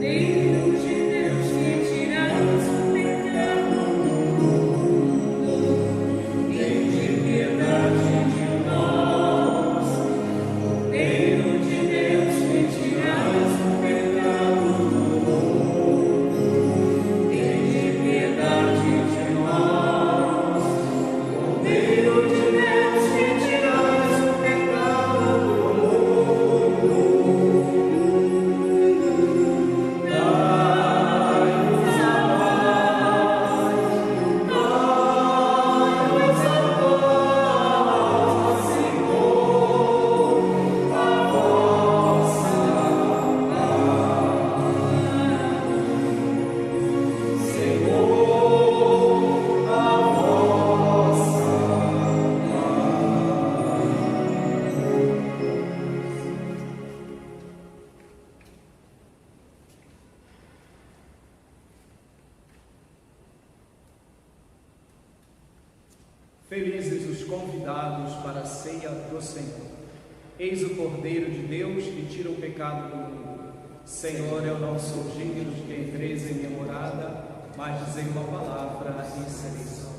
Deus de Deus, que tiras o pecado do mundo, tende piedade de nós. Deus de Deus, que tiras o pecado do mundo, tende piedade de nós. Deus de Deus, que tiras o pecado do mundo, dai-nos a paz, Senhor, a vossa paz. Senhor, a vossa Felizes os convidados para a ceia do Senhor. Eis o Cordeiro de Deus que tira o pecado do mundo. Senhor, eu não sou digno de que entreis em minha morada, mas dizei uma palavra e serei salvo.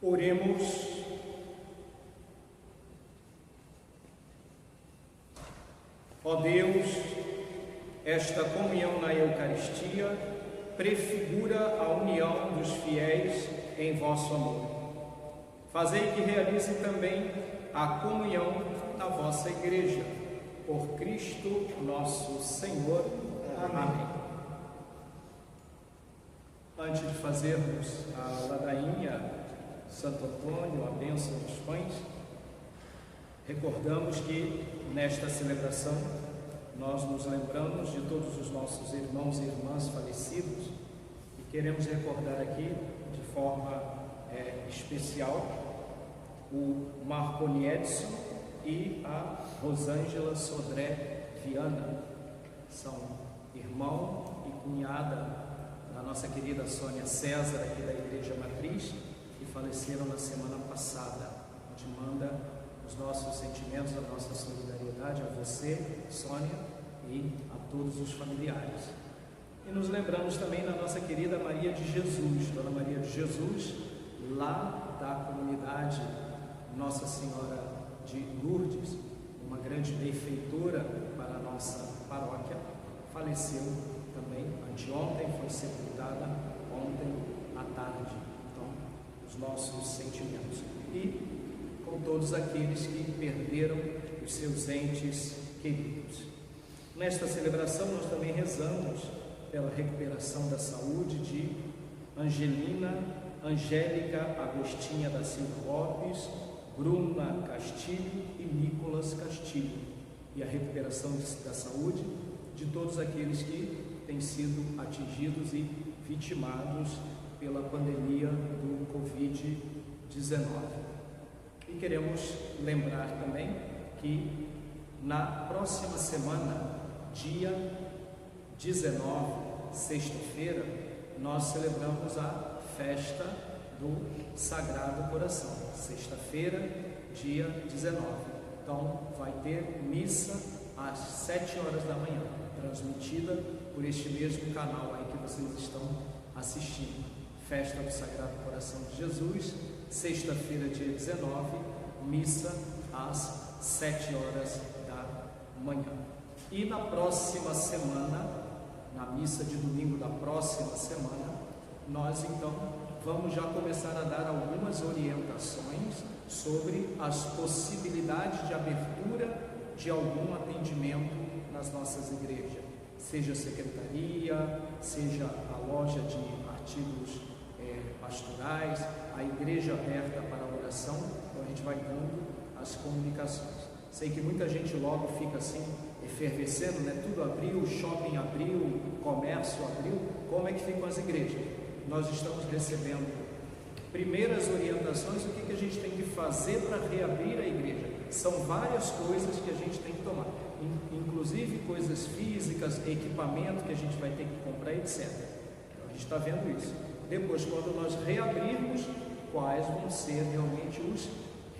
Oremos. Ó Deus, esta comunhão na Eucaristia prefigura a união dos fiéis em vosso amor. Fazei que realize também a comunhão na vossa Igreja. Por Cristo nosso Senhor. Amém. Antes de fazermos a ladainha Santo Antônio, a bênção dos pães, recordamos que nesta celebração nós nos lembramos de todos os nossos irmãos e irmãs falecidos e queremos recordar aqui de forma especial o Marconi Edson e a Rosângela Sodré Viana. São irmão e cunhada da nossa querida Sônia César, aqui da Igreja Matriz, que faleceram na semana passada. A gente manda os nossos sentimentos, a nossa solidariedade a você, Sônia, e a todos os familiares. E nos lembramos também da nossa querida Maria de Jesus, Dona Maria de Jesus, lá da comunidade Nossa Senhora de Lourdes, uma grande benfeitora para a nossa paróquia, faleceu também anteontem, foi sepultada ontem à tarde. Então, os nossos sentimentos. E com todos aqueles que perderam os seus entes queridos. Nesta celebração, nós também rezamos pela recuperação da saúde de Angélica Agostinha da Silva Lopes, Bruna Castilho e Nicolas Castilho, e a recuperação da saúde de todos aqueles que têm sido atingidos e vitimados pela pandemia do Covid-19. E queremos lembrar também que na próxima semana, dia 19, sexta-feira, nós celebramos a festa do Sagrado Coração, sexta-feira, dia 19. Então, vai ter missa às 7 horas da manhã, transmitida por este mesmo canal aí que vocês estão assistindo. Festa do Sagrado Coração de Jesus, sexta-feira, dia 19, missa às 7 horas da manhã. E na próxima semana, na missa de domingo da próxima semana, nós então vamos já começar a dar algumas orientações sobre as possibilidades de abertura de algum atendimento nas nossas igrejas, seja a secretaria, seja a loja de artigos pastorais, a igreja aberta para a oração. Então a gente vai dando as comunicações. Sei que muita gente logo fica assim efervescendo, né? Tudo abriu, shopping abriu, comércio abriu. Como é que ficam as igrejas? Nós estamos recebendo primeiras orientações, o que a gente tem que fazer para reabrir a igreja. São várias coisas que a gente tem que tomar, inclusive coisas físicas, equipamento que a gente vai ter que comprar, etc. Então a gente está vendo isso. Depois, quando nós reabrirmos, quais vão ser realmente os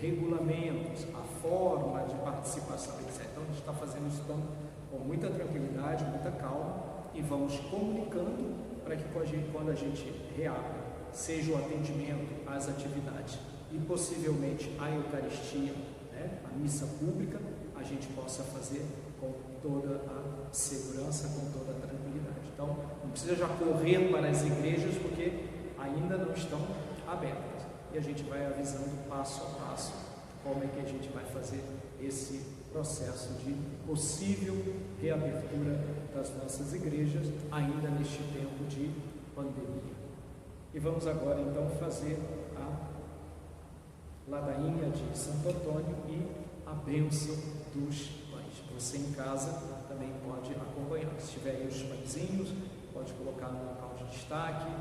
regulamentos, a forma de participação, etc. Então a gente está fazendo isso com muita tranquilidade, muita calma, e vamos comunicando para que quando a gente reabra, seja o atendimento, as atividades e possivelmente a Eucaristia, né, a missa pública, a gente possa fazer com toda a segurança, com toda a tranquilidade. Então, não precisa já correr para as igrejas, porque ainda não estão abertas. E a gente vai avisando passo a passo como é que a gente vai fazer esse processo de possível reabertura das nossas igrejas, ainda neste tempo de pandemia. E vamos agora então fazer a ladainha de Santo Antônio e a bênção dos pães. Você em casa também pode acompanhar. Se tiver aí os pãezinhos, pode colocar no local de destaque,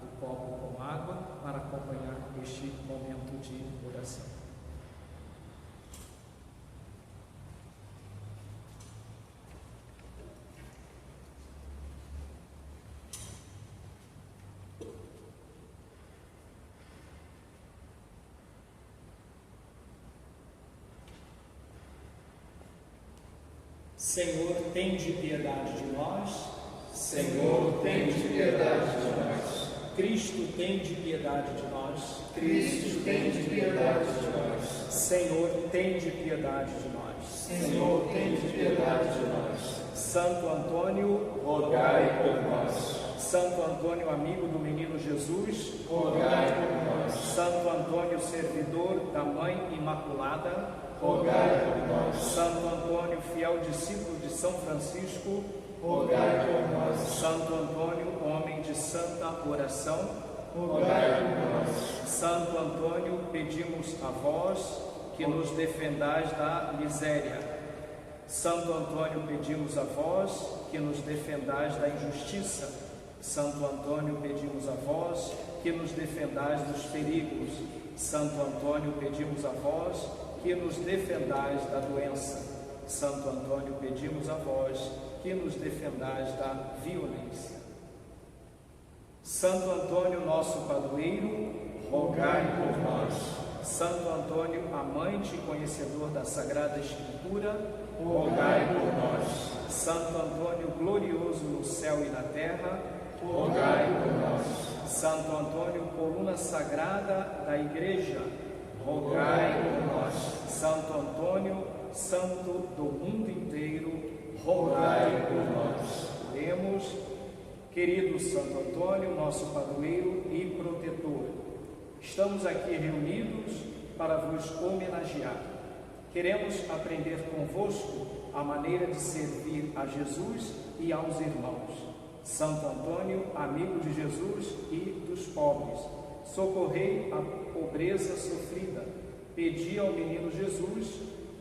o copo com água, para acompanhar este momento de oração. Senhor, tende piedade de nós. Senhor, tende piedade de nós. Cristo, tende piedade de nós. Cristo, tende piedade de nós. Senhor, tende piedade de nós. Senhor, tende piedade de nós. Santo Antônio, rogai por nós. Santo Antônio, amigo do menino Jesus, rogai por nós. Santo Antônio, servidor da Mãe Imaculada, rogai por nós. Santo Antônio, fiel discípulo de São Francisco, rogai por nós. Santo Antônio, homem de santa oração, rogai por nós. Santo Antônio, pedimos a vós que nos defendais da miséria. Santo Antônio, pedimos a vós que nos defendais da injustiça. Santo Antônio, pedimos a vós que nos defendais dos perigos. Santo Antônio, pedimos a vós que nos defendais da doença. Santo Antônio, pedimos a vós que nos defendais da violência. Santo Antônio, nosso padroeiro, rogai por nós. Santo Antônio, amante e conhecedor da Sagrada Escritura, rogai por nós. Santo Antônio, glorioso no céu e na terra, rogai por nós. Santo Antônio, coluna sagrada da Igreja, rogai por nós. Santo Antônio, santo do mundo inteiro, rogai por nós. Oremos. Querido Santo Antônio, nosso padroeiro e protetor, estamos aqui reunidos para vos homenagear. Queremos aprender convosco a maneira de servir a Jesus e aos irmãos. Santo Antônio, amigo de Jesus e dos pobres, socorrei a pobreza sofrida. Pedi ao menino Jesus,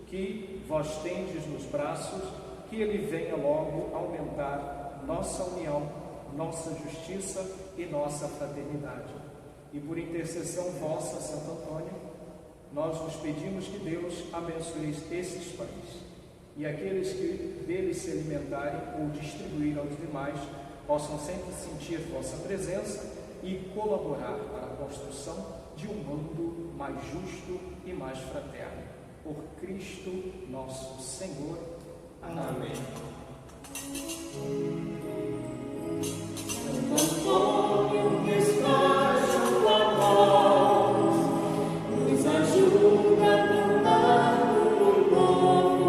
que vós tendes nos braços, que ele venha logo aumentar nossa união, nossa justiça e nossa fraternidade. E por intercessão vossa, Santo Antônio, nós vos pedimos que Deus abençoe esses pães, e aqueles que deles se alimentarem ou distribuir aos demais possam sempre sentir vossa presença e colaborar para a construção de um mundo mais justo e mais fraterno. Por Cristo nosso Senhor. Amém. Antônio, que estás junto a nós, nos ajuda a cantar no povo,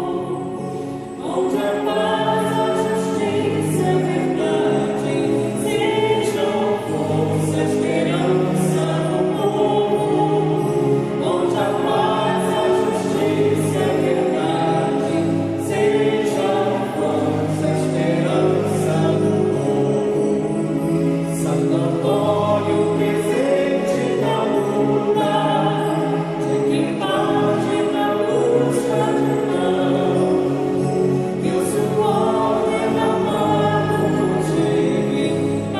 onde a paz, a justiça, a verdade sejam força, esperança do povo, onde a paz, a justiça, a verdade sejam força, esperança do povo. Santo Antônio, presente na luta, de quem parte na busca de pão, que o suor derramado cultive a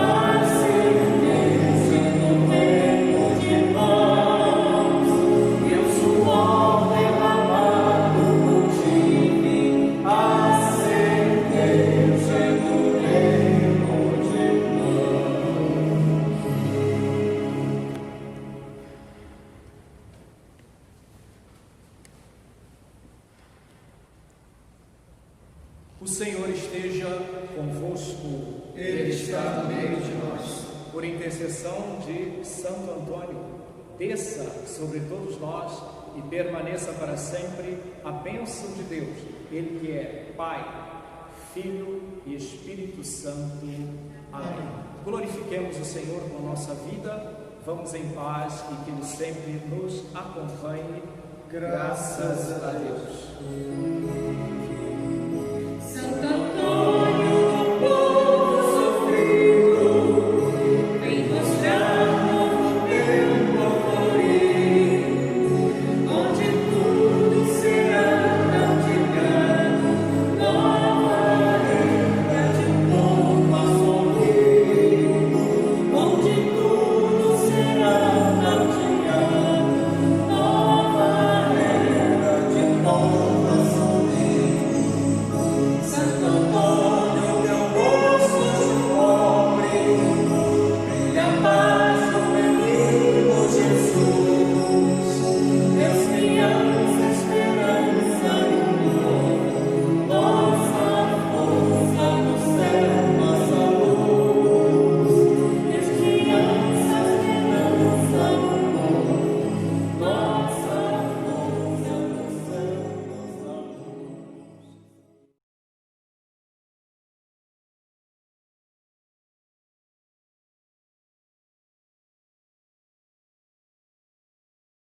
semente no tempo de paz, que o suor derramado cultive a semente no tempo de paz. O Senhor esteja convosco. Ele está no meio de nós. Por intercessão de Santo Antônio, desça sobre todos nós e permaneça para sempre a bênção de Deus, Ele que é Pai, Filho e Espírito Santo. Amém. Glorifiquemos o Senhor com a nossa vida, vamos em paz e que Ele sempre nos acompanhe. Graças a Deus. Santo Antônio.